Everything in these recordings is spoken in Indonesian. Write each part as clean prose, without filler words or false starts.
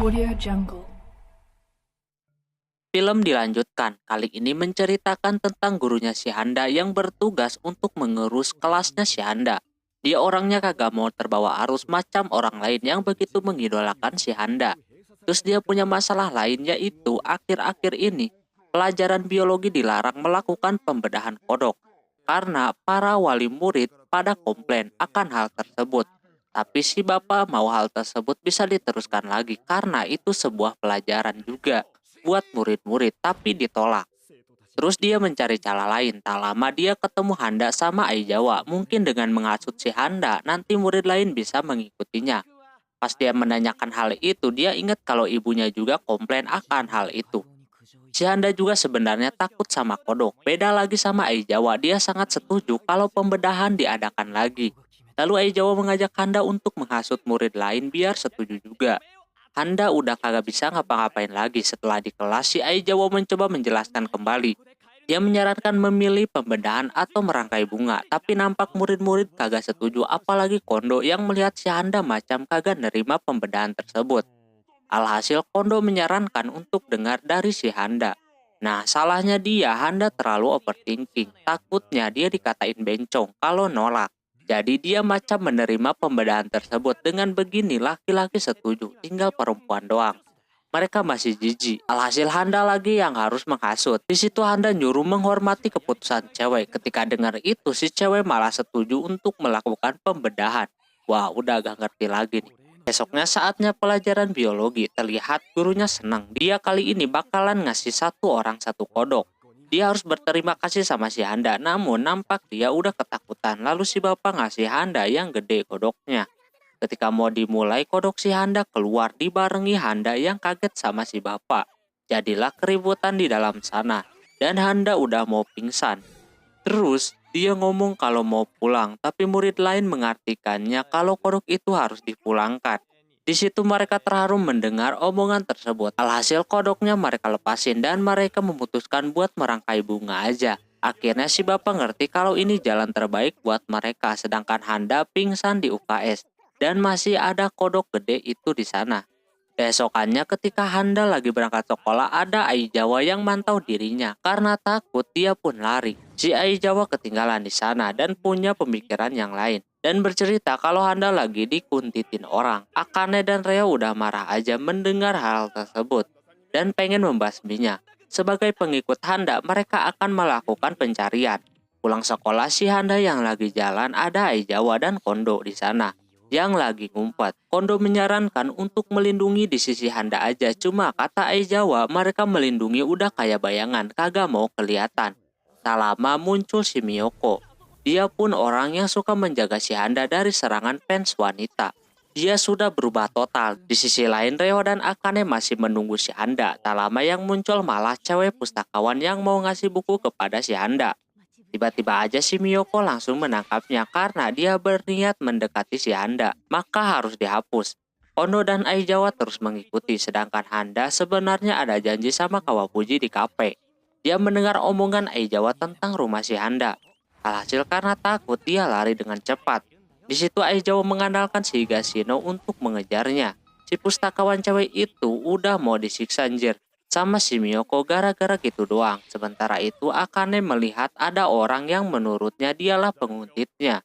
Audio Jungle. Film dilanjutkan, kali ini menceritakan tentang gurunya si Handa yang bertugas untuk mengurus kelasnya si Handa. Dia orangnya kagak mau terbawa arus macam orang lain yang begitu mengidolakan si Handa. Terus dia punya masalah lain, yaitu akhir-akhir ini pelajaran biologi dilarang melakukan pembedahan kodok karena para wali murid pada komplain akan hal tersebut. Tapi si bapak mau hal tersebut bisa diteruskan lagi karena itu sebuah pelajaran juga buat murid-murid, tapi ditolak. Terus dia mencari cara lain. Tak lama dia ketemu Handa sama Ai Jawa. Mungkin dengan menghasut si Handa, nanti murid lain bisa mengikutinya. Pas dia menanyakan hal itu, dia ingat kalau ibunya juga komplain akan hal itu. Si Handa juga sebenarnya takut sama kodok. Beda lagi sama Ai Jawa, dia sangat setuju kalau pembedahan diadakan lagi. Lalu Ai Jawa mengajak Handa untuk menghasut murid lain biar setuju juga. Handa udah kagak bisa ngapa-ngapain lagi. Setelah di kelas, si Ai Jawa mencoba menjelaskan kembali. Dia menyarankan memilih pembedahan atau merangkai bunga, tapi nampak murid-murid kagak setuju, apalagi Kondo yang melihat si Handa macam kagak nerima pembedahan tersebut. Alhasil Kondo menyarankan untuk dengar dari si Handa. Nah, salahnya dia, Handa terlalu overthinking. Takutnya dia dikatain bencong kalau nolak. Jadi dia macam menerima pembedahan tersebut. Dengan begini laki-laki setuju, tinggal perempuan doang. Mereka masih jijik. Alhasil Handa lagi yang harus menghasut. Di situ Handa nyuruh menghormati keputusan cewek. Ketika dengar itu, si cewek malah setuju untuk melakukan pembedahan. Wah, udah gak ngerti lagi nih. Besoknya saatnya pelajaran biologi. Terlihat gurunya senang. Dia kali ini bakalan ngasih satu orang satu kodok. Dia harus berterima kasih sama si Handa. Namun nampak dia udah ketakutan. Lalu si bapak ngasih Handa yang gede kodoknya. Ketika mau dimulai, kodok si Handa keluar dibarengi Handa yang kaget sama si bapak. Jadilah keributan di dalam sana. Dan Handa udah mau pingsan. Terus dia ngomong kalau mau pulang, tapi murid lain mengartikannya kalau kodok itu harus dipulangkan. Di situ mereka terharu mendengar omongan tersebut. Alhasil kodoknya mereka lepasin dan mereka memutuskan buat merangkai bunga aja. Akhirnya si bapak ngerti kalau ini jalan terbaik buat mereka, sedangkan Handa pingsan di UKS dan masih ada kodok gede itu di sana. Besokannya ketika Handa lagi berangkat sekolah, ada Ai Jawa yang mantau dirinya. Karena takut, dia pun lari. Si Ai Jawa ketinggalan di sana dan punya pemikiran yang lain. Dan bercerita kalau Handa lagi dikuntitin orang. Akane dan Reo udah marah aja mendengar hal tersebut dan pengen membasminya. Sebagai pengikut Handa, mereka akan melakukan pencarian. Pulang sekolah, si Handa yang lagi jalan ada Ai Jawa dan Kondo di sana yang lagi ngumpet. Kondo menyarankan untuk melindungi di sisi Handa aja. Cuma kata Ai Jawa, mereka melindungi udah kayak bayangan, kagak mau kelihatan. Tak lama muncul si Miyoko. Dia pun orang yang suka menjaga si Handa dari serangan fans wanita. Dia sudah berubah total. Di sisi lain, Reo dan Akane masih menunggu si Handa. Tak lama yang muncul malah cewek pustakawan yang mau ngasih buku kepada si Handa. Tiba-tiba aja si Miyoko langsung menangkapnya karena dia berniat mendekati si Handa, maka harus dihapus. Kondo dan Ai Jawa terus mengikuti, sedangkan Handa sebenarnya ada janji sama Kawapuji di kafe. Dia mendengar omongan Ai Jawa tentang rumah si Handa. Alhasil karena takut, dia lari dengan cepat. Di situ Ai Jawa mengandalkan si Higashino untuk mengejarnya. Si pustakawan cewek itu udah mau disiksa anjir sama si Miyoko gara-gara gitu doang. Sementara itu Akane melihat ada orang yang menurutnya dialah penguntitnya.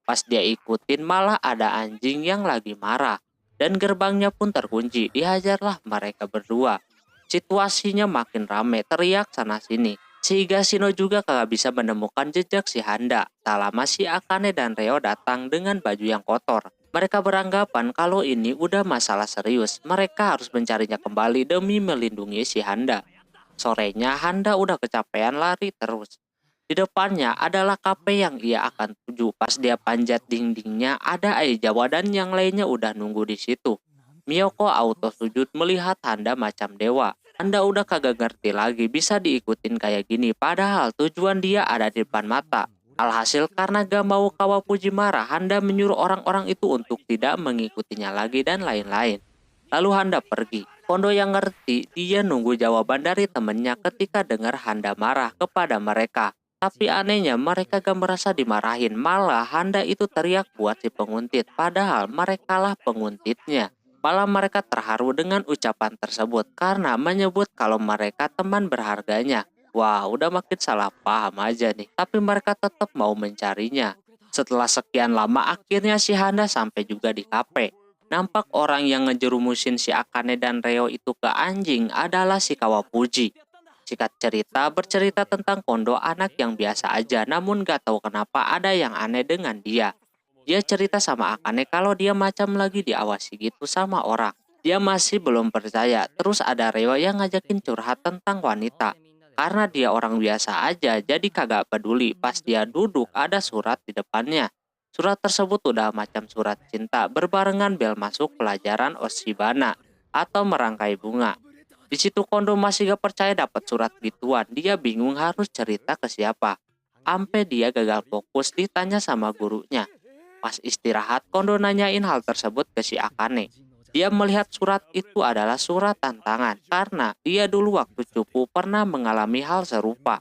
Pas dia ikutin malah ada anjing yang lagi marah. Dan gerbangnya pun terkunci. Dihajarlah mereka berdua. Situasinya makin rame, teriak sana sini. Si Higashino juga kagak bisa menemukan jejak si Handa. Tak lama si Akane dan Reo datang dengan baju yang kotor. Mereka beranggapan kalau ini udah masalah serius. Mereka harus mencarinya kembali demi melindungi si Handa. Sorenya Handa udah kecapean lari terus. Di depannya adalah kafe yang ia akan tuju. Pas dia panjat dindingnya ada Ai Jawa dan yang lainnya udah nunggu di situ. Miyoko auto sujud melihat Handa macam dewa. Handa udah kagak ngerti lagi bisa diikutin kayak gini. Padahal tujuan dia ada di depan mata. Alhasil karena gak mau Kawapuji marah, Handa menyuruh orang-orang itu untuk tidak mengikutinya lagi dan lain-lain. Lalu Handa pergi. Kondo yang ngerti, dia nunggu jawaban dari temennya ketika dengar Handa marah kepada mereka. Tapi anehnya mereka gak merasa dimarahin, malah Handa itu teriak buat si penguntit, padahal merekalah penguntitnya. Malah mereka terharu dengan ucapan tersebut karena menyebut kalau mereka teman berharganya. Wah, udah makin salah paham aja nih. Tapi mereka tetap mau mencarinya. Setelah sekian lama akhirnya si Handa sampai juga di kafe. Nampak orang yang ngejerumusin si Akane dan Reo itu ke anjing adalah si Kawapuji. Singkat cerita bercerita tentang Kondo, anak yang biasa aja namun gak tahu kenapa ada yang aneh dengan dia. Dia cerita sama Akane kalau dia macam lagi diawasi gitu sama orang. Dia masih belum percaya. Terus ada Reo yang ngajakin curhat tentang wanita. Karena dia orang biasa aja jadi kagak peduli. Pas dia duduk ada surat di depannya. Surat tersebut udah macam surat cinta, berbarengan bel masuk pelajaran Oshibana atau merangkai bunga. Di situ Kondo masih gak percaya dapat surat gituan. Dia bingung harus cerita ke siapa. Sampai dia gagal fokus ditanya sama gurunya. Pas istirahat, Kondo nanyain hal tersebut ke si Akane. Dia melihat surat itu adalah surat tantangan karena dia dulu waktu cupu pernah mengalami hal serupa.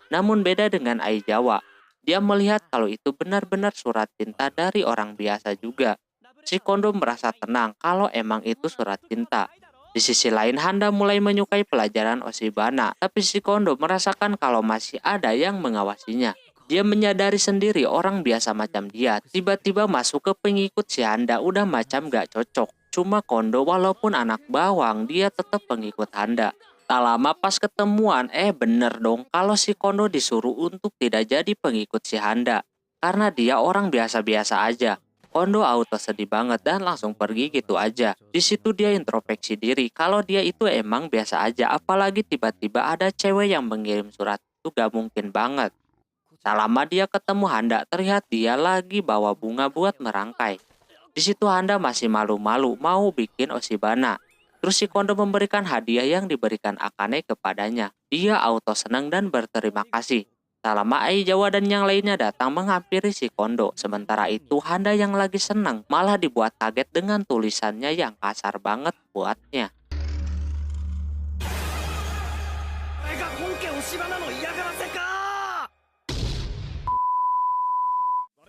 Namun beda dengan Aizawa. Dia melihat kalau itu benar-benar surat cinta dari orang biasa juga. Si Kondo merasa tenang kalau emang itu surat cinta. Di sisi lain, Handa mulai menyukai pelajaran Oshibana, tapi si Kondo merasakan kalau masih ada yang mengawasinya. Dia menyadari sendiri orang biasa macam dia tiba-tiba masuk ke pengikut si Handa udah macam gak cocok. Cuma Kondo walaupun anak bawang dia tetap pengikut Handa. Tak lama pas ketemuan, bener dong kalau si Kondo disuruh untuk tidak jadi pengikut si Handa. Karena dia orang biasa-biasa aja. Kondo auto sedih banget dan langsung pergi gitu aja. Di situ dia introspeksi diri kalau dia itu emang biasa aja. Apalagi tiba-tiba ada cewek yang mengirim surat itu gak mungkin banget. Tak lama dia ketemu Handa, terlihat dia lagi bawa bunga buat merangkai. Di situ Handa masih malu-malu mau bikin Oshibana. Terus si Kondo memberikan hadiah yang diberikan Akane kepadanya. Dia auto senang dan berterima kasih. Tak lama Aizawa dan yang lainnya datang menghampiri si Kondo. Sementara itu Handa yang lagi senang malah dibuat kaget dengan tulisannya yang kasar banget buatnya.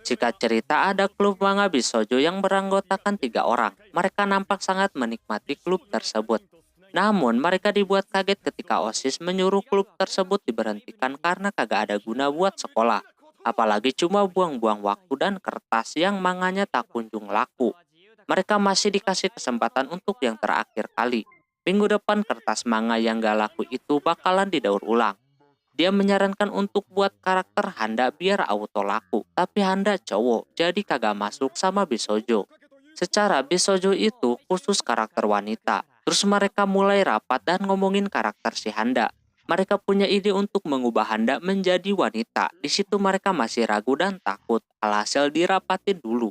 Singkat cerita ada klub manga Bishojo yang beranggotakan 3 orang. Mereka nampak sangat menikmati klub tersebut. Namun mereka dibuat kaget ketika OSIS menyuruh klub tersebut diberhentikan karena kagak ada guna buat sekolah. Apalagi cuma buang-buang waktu dan kertas yang manganya tak kunjung laku. Mereka masih dikasih kesempatan untuk yang terakhir kali. Minggu depan kertas manga yang gak laku itu bakalan didaur ulang. Dia menyarankan untuk buat karakter Handa biar auto laku. Tapi Handa cowok, jadi kagak masuk sama Bishojo. Secara Bishojo itu khusus karakter wanita. Terus mereka mulai rapat dan ngomongin karakter si Handa. Mereka punya ide untuk mengubah Handa menjadi wanita. Di situ mereka masih ragu dan takut. Alhasil dirapatin dulu.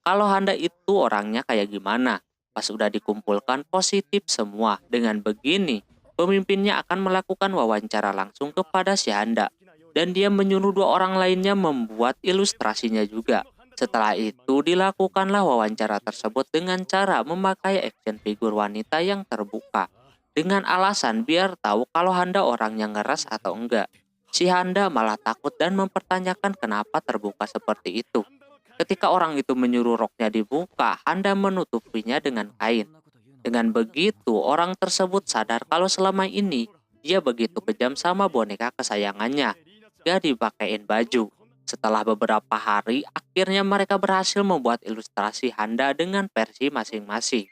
Kalau Handa itu orangnya kayak gimana? Pas udah dikumpulkan positif semua. Dengan begini, pemimpinnya akan melakukan wawancara langsung kepada si Handa. Dan dia menyuruh 2 orang lainnya membuat ilustrasinya juga. Setelah itu dilakukanlah wawancara tersebut dengan cara memakai action figure wanita yang terbuka. Dengan alasan biar tahu kalau Handa orangnya ngeras atau enggak. Si Handa malah takut dan mempertanyakan kenapa terbuka seperti itu. Ketika orang itu menyuruh roknya dibuka, Handa menutupinya dengan kain. Dengan begitu, orang tersebut sadar kalau selama ini dia begitu kejam sama boneka kesayangannya. Gak dipakein baju. Setelah beberapa hari, akhirnya mereka berhasil membuat ilustrasi Handa dengan versi masing-masing.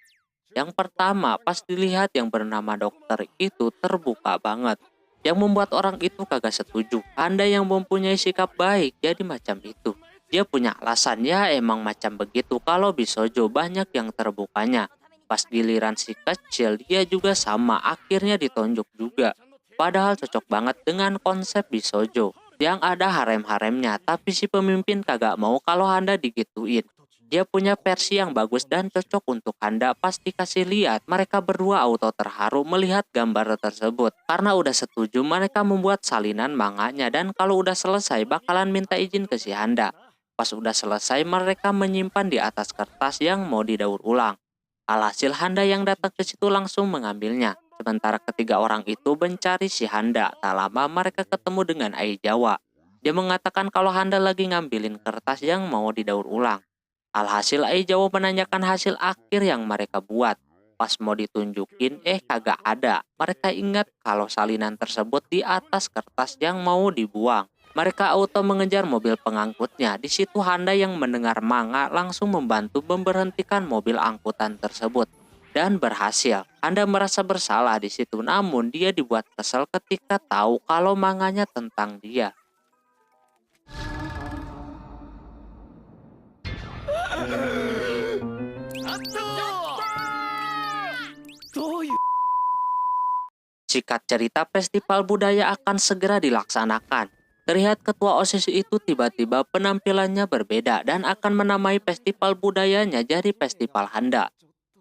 Yang pertama, pas dilihat yang bernama dokter itu terbuka banget. Yang membuat orang itu kagak setuju. Handa yang mempunyai sikap baik jadi macam itu. Dia punya alasan ya emang macam begitu kalau Bishojo banyak yang terbukanya. Pas giliran si kecil dia juga sama, akhirnya ditonjok juga. Padahal cocok banget dengan konsep Bishojo yang ada harem-haremnya, tapi si pemimpin kagak mau kalau Handa digituin. Dia punya versi yang bagus dan cocok untuk Handa. Pas dikasih lihat, mereka berdua auto terharu melihat gambar tersebut. Karena udah setuju, mereka membuat salinan manganya dan kalau udah selesai bakalan minta izin ke si Handa. Pas udah selesai, mereka menyimpan di atas kertas yang mau didaur ulang. Alhasil Handa yang datang ke situ langsung mengambilnya. Sementara ketiga orang itu mencari si Handa. Tak lama mereka ketemu dengan Aizawa. Dia mengatakan kalau Handa lagi ngambilin kertas yang mau didaur ulang. Alhasil Aizawa menanyakan hasil akhir yang mereka buat. Pas mau ditunjukin, kagak ada. Mereka ingat kalau salinan tersebut di atas kertas yang mau dibuang. Mereka auto mengejar mobil pengangkutnya. Di situ Handa yang mendengar manga langsung membantu memberhentikan mobil angkutan tersebut. Dan berhasil. Handa merasa bersalah di situ, namun dia dibuat kesal ketika tahu kalau manganya tentang dia. Singkat cerita, festival budaya akan segera dilaksanakan. Terlihat ketua OSIS itu tiba-tiba penampilannya berbeda dan akan menamai festival budayanya jadi Festival Handa.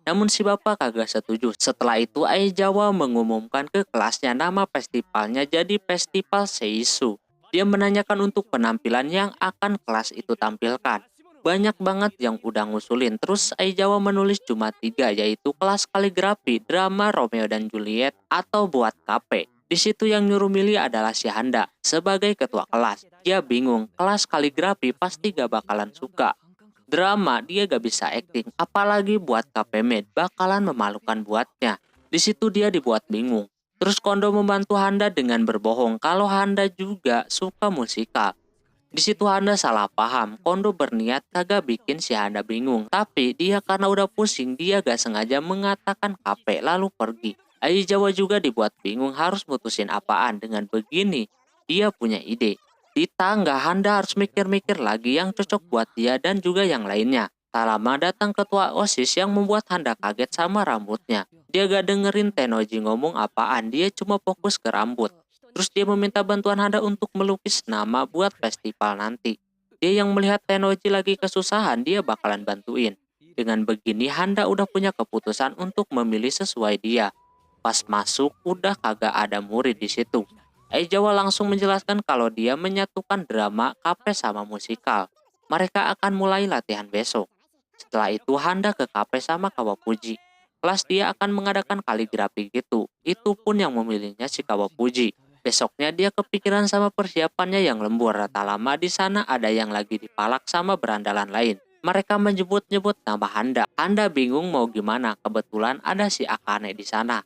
Namun si bapak kagak setuju. Setelah itu Aizawa mengumumkan ke kelasnya nama festivalnya jadi Festival Seisu. Dia menanyakan untuk penampilan yang akan kelas itu tampilkan. Banyak banget yang udah ngusulin. Terus Aizawa menulis cuma 3, yaitu kelas kaligrafi, drama Romeo dan Juliet, atau buat KP. Di situ yang nyuruh milih adalah si Handa sebagai ketua kelas. Dia bingung, kelas kaligrafi pasti gak bakalan suka. Drama dia gak bisa acting, apalagi buat KP Med bakalan memalukan buatnya. Di situ dia dibuat bingung. Terus Kondo membantu Handa dengan berbohong kalau Handa juga suka musikal. Di situ Handa salah paham. Kondo berniat kagak bikin si Handa bingung, tapi dia karena udah pusing dia gak sengaja mengatakan KP lalu pergi. Aizawa juga dibuat bingung harus mutusin apaan. Dengan begini dia punya ide. Di tangga Handa harus mikir-mikir lagi yang cocok buat dia dan juga yang lainnya. Tak lama datang ketua OSIS yang membuat Handa kaget sama rambutnya. Dia gak dengerin Tennoji ngomong apaan, dia cuma fokus ke rambut. Terus dia meminta bantuan Handa untuk melukis nama buat festival nanti. Dia yang melihat Tennoji lagi kesusahan, dia bakalan bantuin. Dengan begini Handa udah punya keputusan untuk memilih sesuai dia. Pas masuk udah kagak ada murid di situ. Aizawa langsung menjelaskan kalau dia menyatukan drama, KP sama musikal. Mereka akan mulai latihan besok. Setelah itu Handa ke KP sama Kawapuji. Kelas dia akan mengadakan kaligrafi gitu. Itu pun yang memilihnya si Kawapuji. Besoknya dia kepikiran sama persiapannya yang lembur. Tak lama di sana ada yang lagi dipalak sama berandalan lain. Mereka menyebut-nyebut nama Handa. Handa bingung mau gimana. Kebetulan ada si Akane di sana.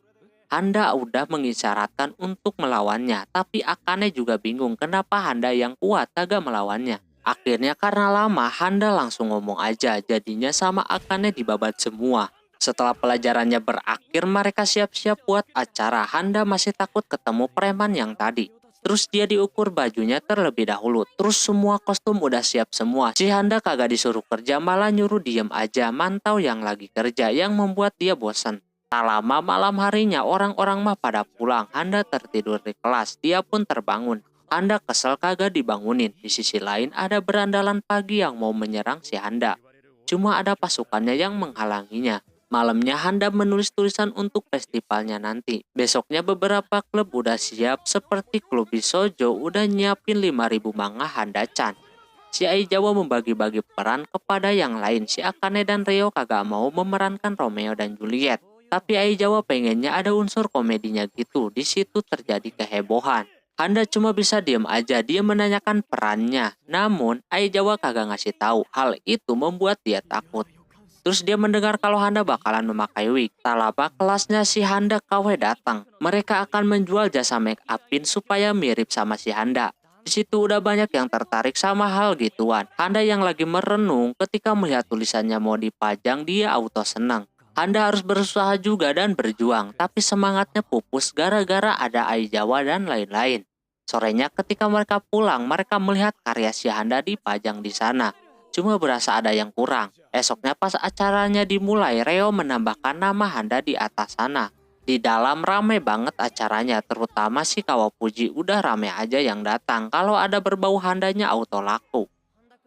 Handa udah mengisyaratkan untuk melawannya, tapi Akane juga bingung kenapa Handa yang kuat kagak melawannya. Akhirnya karena lama, Handa langsung ngomong aja, jadinya sama Akane dibabat semua. Setelah pelajarannya berakhir, mereka siap-siap buat acara. Handa masih takut ketemu preman yang tadi. Terus dia diukur bajunya terlebih dahulu. Terus semua kostum udah siap semua. Si Handa kagak disuruh kerja, malah nyuruh diem aja mantau yang lagi kerja, yang membuat dia bosan. Tak lama malam harinya orang-orang mah pada pulang. Handa tertidur di kelas. Dia pun terbangun. Handa kesel kagak dibangunin. Di sisi lain ada berandalan pagi yang mau menyerang si Handa. Cuma ada pasukannya yang menghalanginya. Malamnya Handa menulis tulisan untuk festivalnya nanti. Besoknya beberapa klub udah siap seperti klub Bisojo udah nyiapin 5.000 manga Handa-chan. Si Aizawa membagi-bagi peran kepada yang lain. Si Akane dan Ryo kagak mau memerankan Romeo dan Juliet. Tapi Aizawa pengennya ada unsur komedinya gitu. Di situ terjadi kehebohan. Handa cuma bisa diem aja, dia menanyakan perannya. Namun Aizawa kagak ngasih tahu. Hal itu membuat dia takut. Terus dia mendengar kalau Handa bakalan memakai wig. Tak lama kelasnya si Handa KW datang. Mereka akan menjual jasa make upin supaya mirip sama si Handa. Di situ udah banyak yang tertarik sama hal gituan. Handa yang lagi merenung ketika melihat tulisannya mau dipajang, dia auto senang. Handa harus berusaha juga dan berjuang, tapi semangatnya pupus gara-gara ada Aizawa dan lain-lain. Sorenya ketika mereka pulang, mereka melihat karya si Handa dipajang di sana. Cuma berasa ada yang kurang. Esoknya pas acaranya dimulai, Reo menambahkan nama Handa di atas sana. Di dalam rame banget acaranya, terutama si Kawapuji udah rame aja yang datang. Kalau ada berbau Handanya auto laku.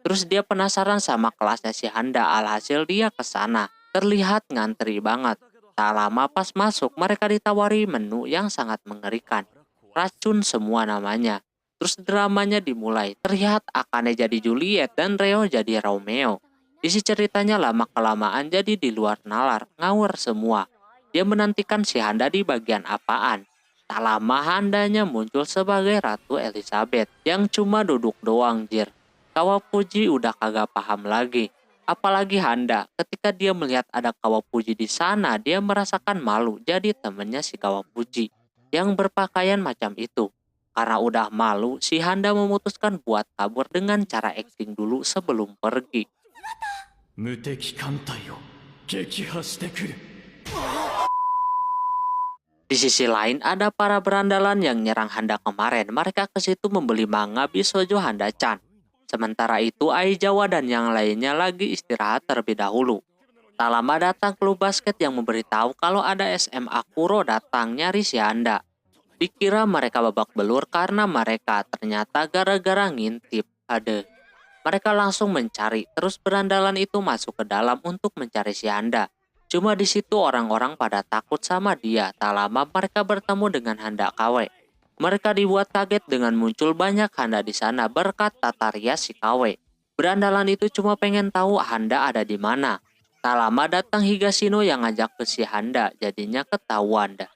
Terus dia penasaran sama kelasnya si Handa, alhasil dia ke sana. Terlihat ngantri banget. Tak lama pas masuk, mereka ditawari menu yang sangat mengerikan. Racun semua namanya. Terus dramanya dimulai. Terlihat Akane jadi Juliet dan Reo jadi Romeo. Isi ceritanya lama-kelamaan jadi di luar nalar, ngawur semua. Dia menantikan si Handa di bagian apaan. Tak lama Handanya muncul sebagai Ratu Elizabeth yang cuma duduk doang jir. Kawapuji udah kagak paham lagi. Apalagi Handa, ketika dia melihat ada Kawapuji di sana, dia merasakan malu jadi temannya si Kawapuji yang berpakaian macam itu. Karena udah malu, si Handa memutuskan buat kabur dengan cara acting dulu sebelum pergi. 無敵艦隊を撃破してくる。 Di sisi lain, ada para berandalan yang nyerang Handa kemarin. Mereka ke situ membeli manga Bishoujo Handa-chan. Sementara itu, Aizawa dan yang lainnya lagi istirahat terlebih dahulu. Tak lama datang klub basket yang memberitahu kalau ada SMA Kuro datang nyari si Handa. Dikira mereka babak belur karena mereka ternyata gara-gara ngintip. Mereka langsung mencari, terus berandalan itu masuk ke dalam untuk mencari si Handa. Cuma di situ orang-orang pada takut sama dia. Tak lama mereka bertemu dengan Handa KW. Mereka dibuat kaget dengan muncul banyak Handa di sana berkat tata rias si KW. Berandalan itu cuma pengen tahu Handa ada di mana. Tak lama datang Higashino yang ngajak ke si Handa, jadinya ketahuan dah.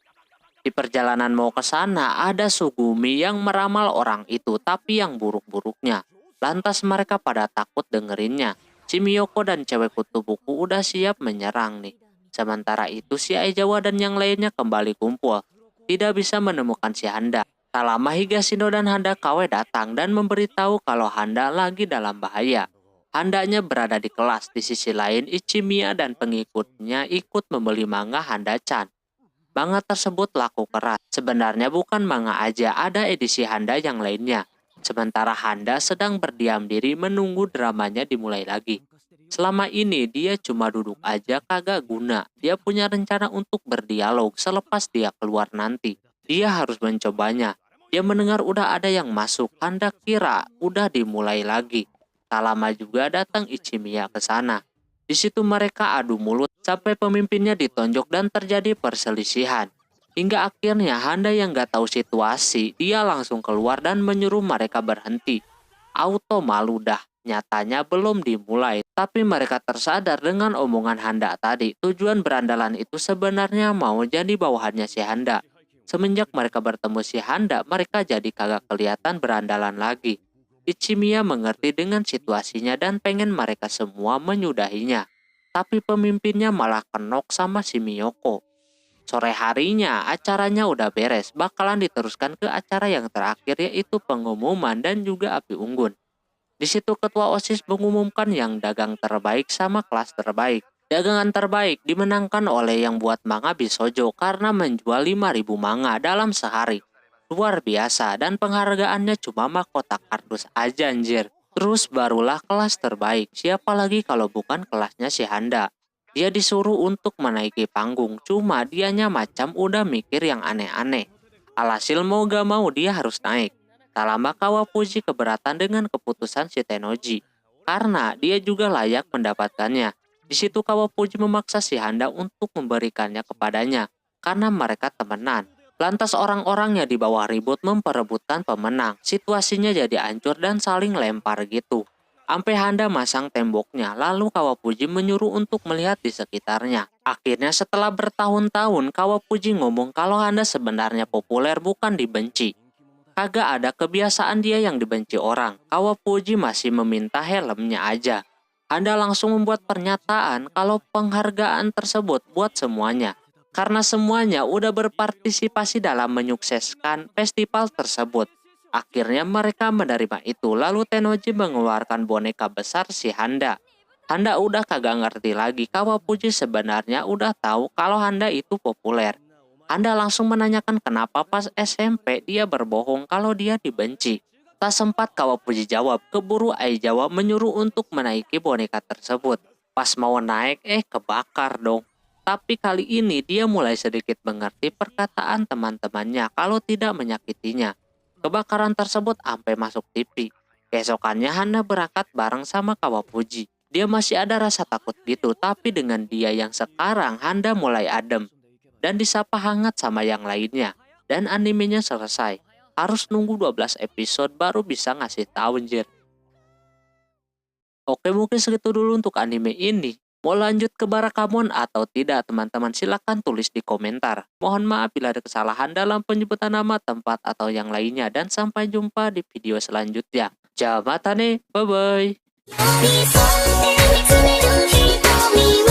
Di perjalanan mau ke sana ada Sugumi yang meramal orang itu tapi yang buruk-buruknya. Lantas mereka pada takut dengerinnya. Si Miyoko dan cewek kutu buku udah siap menyerang nih. Sementara itu si Aizawa dan yang lainnya kembali kumpul. Tidak bisa menemukan si Handa. Tak lama Higashino dan Handa KW datang dan memberitahu kalau Handa lagi dalam bahaya. Handanya berada di kelas. Di sisi lain Ichimiya dan pengikutnya ikut membeli manga Handa-chan. Manga tersebut laku keras. Sebenarnya bukan manga aja, ada edisi Handa yang lainnya. Sementara Handa sedang berdiam diri menunggu dramanya dimulai lagi. Selama ini dia cuma duduk aja kagak guna. Dia punya rencana untuk berdialog selepas dia keluar nanti. Dia harus mencobanya. Dia mendengar udah ada yang masuk. Handa kira udah dimulai lagi. Tak lama juga datang Ichimiya ke sana. Di situ mereka adu mulut sampai pemimpinnya ditonjok dan terjadi perselisihan. Hingga akhirnya Handa yang gak tahu situasi, dia langsung keluar dan menyuruh mereka berhenti. Auto malu dah. Nyatanya belum dimulai, tapi mereka tersadar dengan omongan Handa tadi. Tujuan berandalan itu sebenarnya mau jadi bawahannya si Handa. Semenjak mereka bertemu si Handa, mereka jadi kagak kelihatan berandalan lagi. Ichimiya mengerti dengan situasinya dan pengen mereka semua menyudahinya. Tapi pemimpinnya malah kenok sama si Miyoko. Sore harinya, acaranya udah beres. Bakalan diteruskan ke acara yang terakhir yaitu pengumuman dan juga api unggun. Di situ ketua OSIS mengumumkan yang dagang terbaik sama kelas terbaik. Dagangan terbaik dimenangkan oleh yang buat manga Bishoujo karena menjual 5.000 manga dalam sehari. Luar biasa dan penghargaannya cuma mahkota kardus aja anjir. Terus barulah kelas terbaik. Siapa lagi kalau bukan kelasnya si Handa. Dia disuruh untuk menaiki panggung. Cuma dianya macam udah mikir yang aneh-aneh. Alhasil mau gak mau dia harus naik. Tak lama Kawapuji keberatan dengan keputusan si Tennoji, karena dia juga layak mendapatkannya. Di situ Kawapuji memaksa si Handa untuk memberikannya kepadanya, karena mereka temenan. Lantas orang-orangnya di bawah ribut memperebutkan pemenang. Situasinya jadi hancur dan saling lempar gitu. Sampai Handa masang temboknya, lalu Kawapuji menyuruh untuk melihat di sekitarnya. Akhirnya setelah bertahun-tahun, Kawapuji ngomong kalau Handa sebenarnya populer bukan dibenci. Kagak ada kebiasaan dia yang dibenci orang. Kawapuji masih meminta helmnya aja. Handa langsung membuat pernyataan kalau penghargaan tersebut buat semuanya. Karena semuanya udah berpartisipasi dalam menyukseskan festival tersebut. Akhirnya mereka menerima itu. Lalu Tennoji mengeluarkan boneka besar si Handa. Handa udah kagak ngerti lagi. Kawapuji sebenarnya udah tahu kalau Handa itu populer. Handa langsung menanyakan kenapa pas SMP dia berbohong kalau dia dibenci. Tak sempat Kawapuji jawab, keburu Aizawa menyuruh untuk menaiki boneka tersebut. Pas mau naik, kebakar dong. Tapi kali ini dia mulai sedikit mengerti perkataan teman-temannya kalau tidak menyakitinya. Kebakaran tersebut sampai masuk TV. Keesokannya Handa berangkat bareng sama Kawapuji. Dia masih ada rasa takut gitu, tapi dengan dia yang sekarang Handa mulai adem. Dan disapa hangat sama yang lainnya. Dan animenya selesai. Harus nunggu 12 episode baru bisa ngasih tahu anjir. Oke, mungkin segitu dulu untuk anime ini. Mau lanjut ke Barakamon atau tidak teman-teman silahkan tulis di komentar. Mohon maaf bila ada kesalahan dalam penyebutan nama, tempat, atau yang lainnya. Dan sampai jumpa di video selanjutnya. Jamatane, bye-bye. みは